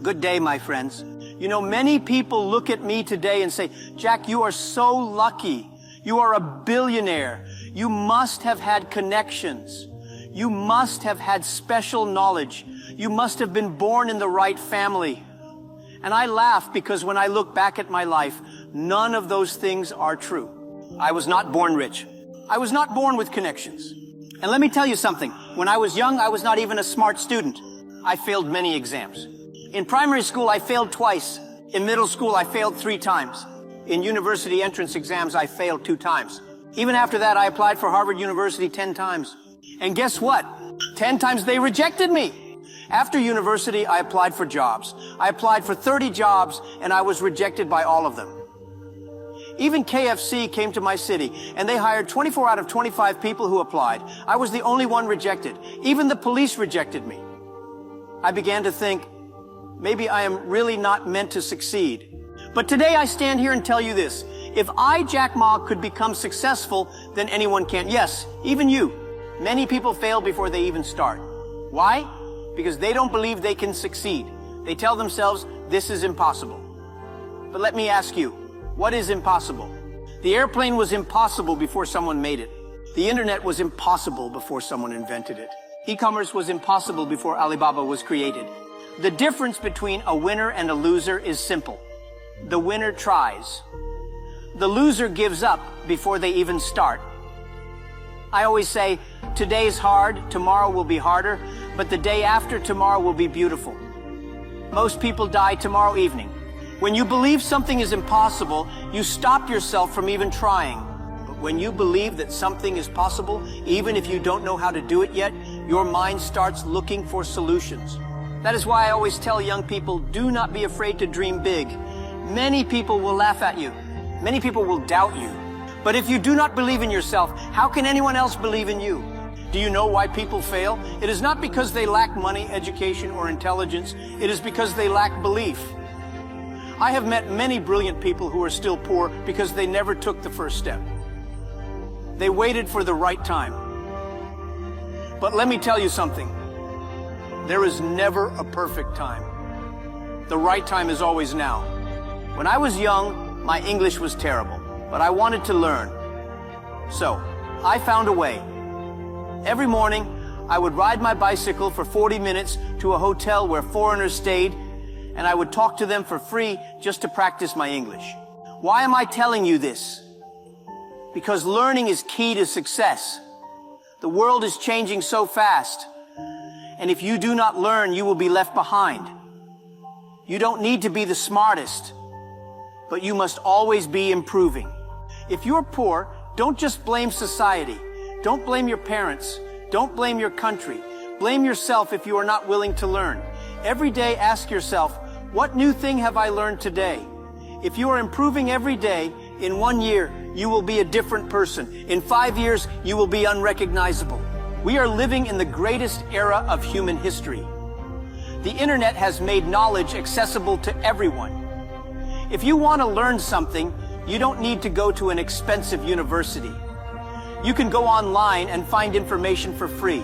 Good day, my friends. You know, many people look at me today and say, Jack, you are so lucky. You are a billionaire. You must have had connections. You must have had special knowledge. You must have been born in the right family. And I laugh because when I look back at my life, none of those things are true. I was not born rich. I was not born with connections. And let me tell you something. When I was young, I was not even a smart student. I failed many exams. In primary school, I failed twice. In middle school, I failed 3 times. In university entrance exams, I failed 2 times. Even after that, I applied for Harvard University 10 times. And guess what? 10 times they rejected me. After university, I applied for jobs. I applied for 30 jobs, and I was rejected by all of them. Even KFC came to my city, and they hired 24 out of 25 people who applied. I was the only one rejected. Even the police rejected me. I began to think, maybe I am really not meant to succeed. But today I stand here and tell you this. If I, Jack Ma, could become successful, then anyone can. Yes, even you. Many people fail before they even start. Why? Because they don't believe they can succeed. They tell themselves, this is impossible. But let me ask you, what is impossible? The airplane was impossible before someone made it. The internet was impossible before someone invented it. E-commerce was impossible before Alibaba was created. The difference between a winner and a loser is simple. The winner tries. The loser gives up before they even start. I always say, today's hard, tomorrow will be harder, but the day after tomorrow will be beautiful. Most people die tomorrow evening. When you believe something is impossible, you stop yourself from even trying. But when you believe that something is possible, even if you don't know how to do it yet, your mind starts looking for solutions. That is why I always tell young people, do not be afraid to dream big. Many people will laugh at you. Many people will doubt you. But if you do not believe in yourself, how can anyone else believe in you? Do you know why people fail? It is not because they lack money, education, or intelligence. It is because they lack belief. I have met many brilliant people who are still poor because they never took the first step. They waited for the right time. But let me tell you something. There is never a perfect time. The right time is always now. When I was young, my English was terrible, but I wanted to learn. So, I found a way. Every morning, I would ride my bicycle for 40 minutes to a hotel where foreigners stayed, and I would talk to them for free just to practice my English. Why am I telling you this? Because learning is key to success. The world is changing so fast, and if you do not learn, you will be left behind. You don't need to be the smartest, but you must always be improving. If you're poor, don't just blame society. Don't blame your parents. Don't blame your country. Blame yourself if you are not willing to learn. Every day ask yourself, what new thing have I learned today? If you are improving every day, in 1 year, you will be a different person. In 5 years, you will be unrecognizable. We are living in the greatest era of human history. The internet has made knowledge accessible to everyone. If you want to learn something, you don't need to go to an expensive university. You can go online and find information for free.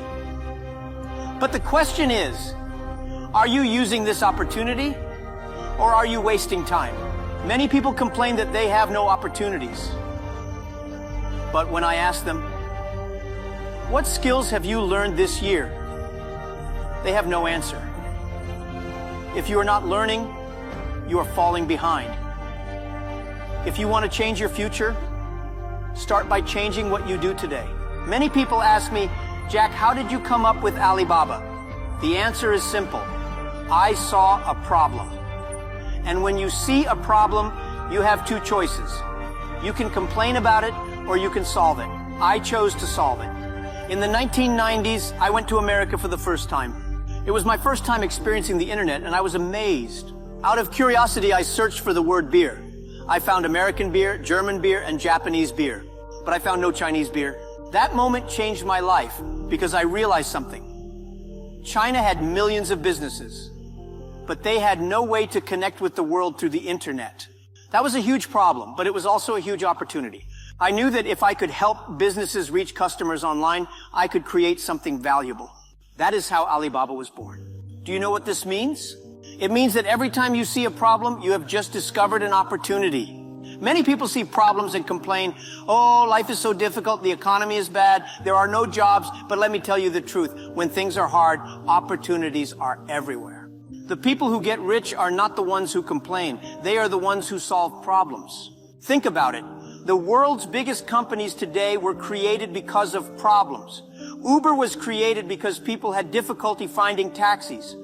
But the question is, are you using this opportunity, or are you wasting time? Many people complain that they have no opportunities. But when I ask them, what skills have you learned this year? They have no answer. If you are not learning, you are falling behind. If you want to change your future, start by changing what you do today. Many people ask me, Jack, how did you come up with Alibaba? The answer is simple. I saw a problem. And when you see a problem, you have 2 choices. You can complain about it, or you can solve it. I chose to solve it. In the 1990s, I went to America for the first time. It was my first time experiencing the internet, and I was amazed. Out of curiosity, I searched for the word beer. I found American beer, German beer, and Japanese beer. But I found no Chinese beer. That moment changed my life because I realized something. China had millions of businesses, but they had no way to connect with the world through the internet. That was a huge problem, but it was also a huge opportunity. I knew that if I could help businesses reach customers online, I could create something valuable. That is how Alibaba was born. Do you know what this means? It means that every time you see a problem, you have just discovered an opportunity. Many people see problems and complain, oh, life is so difficult, the economy is bad, there are no jobs, but let me tell you the truth. When things are hard, opportunities are everywhere. The people who get rich are not the ones who complain. They are the ones who solve problems. Think about it. The world's biggest companies today were created because of problems. Uber was created because people had difficulty finding taxis.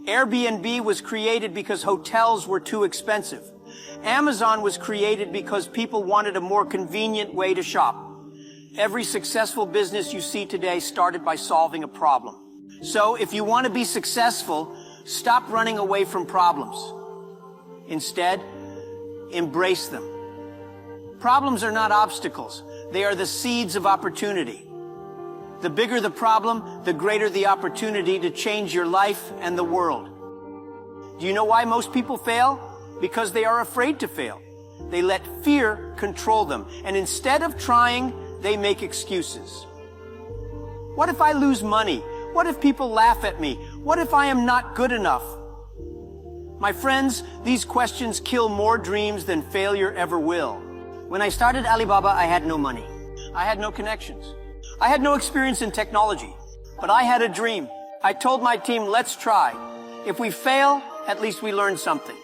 Airbnb was created because hotels were too expensive. Amazon was created because people wanted a more convenient way to shop. Every successful business you see today started by solving a problem. So if you want to be successful, stop running away from problems. Instead, embrace them. Problems are not obstacles. They are the seeds of opportunity. The bigger the problem, the greater the opportunity to change your life and the world. Do you know why most people fail? Because they are afraid to fail. They let fear control them. And instead of trying, they make excuses. What if I lose money? What if people laugh at me? What if I am not good enough? My friends, these questions kill more dreams than failure ever will. When I started Alibaba, I had no money. I had no connections. I had no experience in technology. But I had a dream. I told my team, let's try. If we fail, at least we learn something.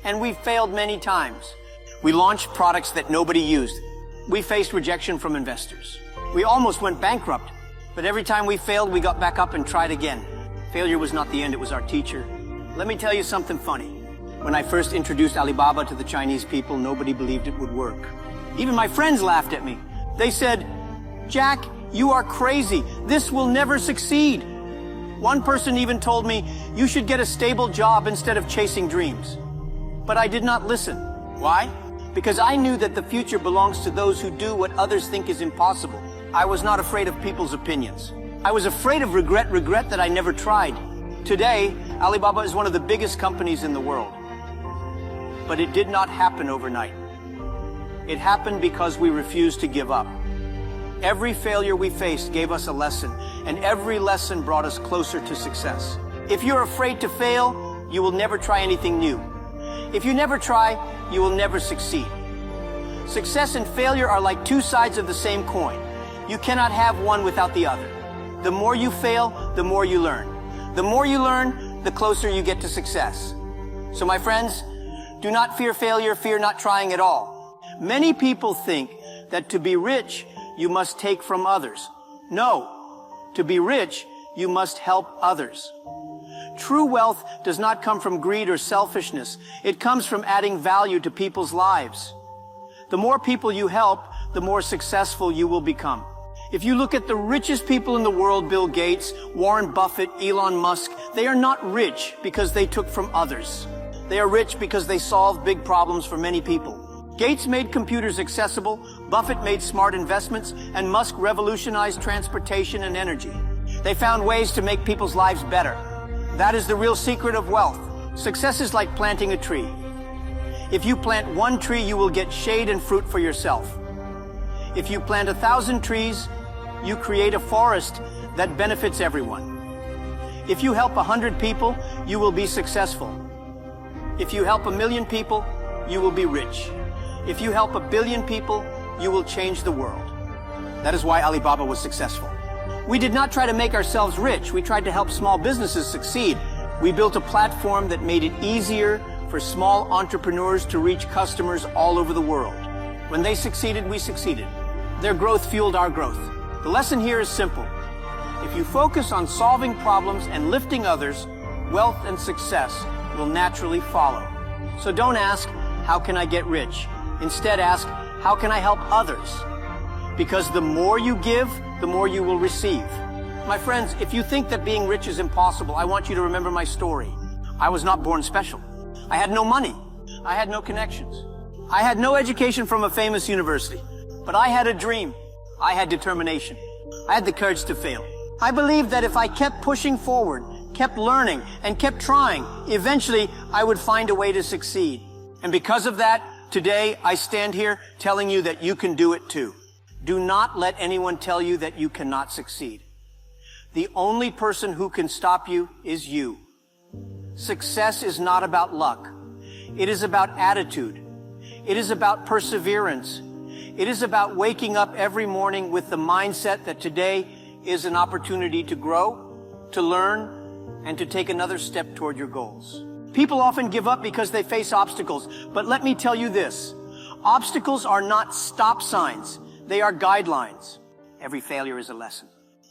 And we failed many times. We launched products that nobody used. We faced rejection from investors. We almost went bankrupt. But every time we failed, we got back up and tried again. Failure was not the end, it was our teacher. Let me tell you something funny. When I first introduced Alibaba to the Chinese people, nobody believed it would work. Even my friends laughed at me. They said, Jack, you are crazy. This will never succeed. One person even told me, you should get a stable job instead of chasing dreams. But I did not listen. Why? Because I knew that the future belongs to those who do what others think is impossible. I was not afraid of people's opinions. I was afraid of regret that I never tried. Today, Alibaba is one of the biggest companies in the world. But it did not happen overnight. It happened because we refused to give up. Every failure we faced gave us a lesson, and every lesson brought us closer to success. If you're afraid to fail, you will never try anything new. If you never try, you will never succeed. Success and failure are like two sides of the same coin. You cannot have one without the other. The more you fail, the more you learn. The more you learn, the closer you get to success. So my friends, do not fear failure, fear not trying at all. Many people think that to be rich, you must take from others. No, to be rich, you must help others. True wealth does not come from greed or selfishness. It comes from adding value to people's lives. The more people you help, the more successful you will become. If you look at the richest people in the world, Bill Gates, Warren Buffett, Elon Musk, they are not rich because they took from others. They are rich because they solved big problems for many people. Gates made computers accessible, Buffett made smart investments, and Musk revolutionized transportation and energy. They found ways to make people's lives better. That is the real secret of wealth. Success is like planting a tree. If you plant one tree, you will get shade and fruit for yourself. If you plant 1,000 trees, you create a forest that benefits everyone. If you help 100 people, you will be successful. If you help 1,000,000 people, you will be rich. If you help 1,000,000,000 people, you will change the world. That is why Alibaba was successful. We did not try to make ourselves rich. We tried to help small businesses succeed. We built a platform that made it easier for small entrepreneurs to reach customers all over the world. When they succeeded, we succeeded. Their growth fueled our growth. The lesson here is simple. If you focus on solving problems and lifting others, wealth and success will naturally follow. So don't ask, how can I get rich? Instead ask, how can I help others? Because the more you give, the more you will receive. My friends, if you think that being rich is impossible, I want you to remember my story. I was not born special. I had no money. I had no connections. I had no education from a famous university. But I had a dream. I had determination. I had the courage to fail. I believed that if I kept pushing forward, kept learning, and kept trying, eventually I would find a way to succeed. And because of that, today I stand here telling you that you can do it too. Do not let anyone tell you that you cannot succeed. The only person who can stop you is you. success is not about luck. It is about attitude. It is about perseverance. It is about waking up every morning with the mindset that today is an opportunity to grow, to learn, and to take another step toward your goals. People often give up because they face obstacles, but let me tell you this. Obstacles are not stop signs. They are guidelines. Every failure is a lesson.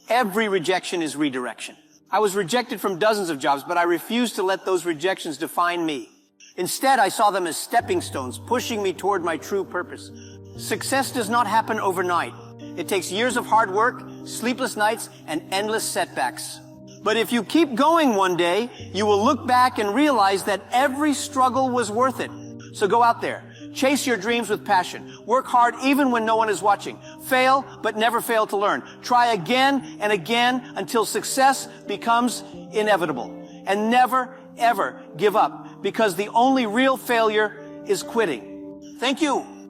Every rejection is redirection. I was rejected from dozens of jobs, but I refused to let those rejections define me. Instead, I saw them as stepping stones, pushing me toward my true purpose. Success does not happen overnight. It takes years of hard work, sleepless nights, and endless setbacks. But if you keep going one day, you will look back and realize that every struggle was worth it. So go out there. Chase your dreams with passion. Work hard even when no one is watching. Fail, but never fail to learn. Try again and again until success becomes inevitable. And never, ever give up, because the only real failure is quitting. Thank you.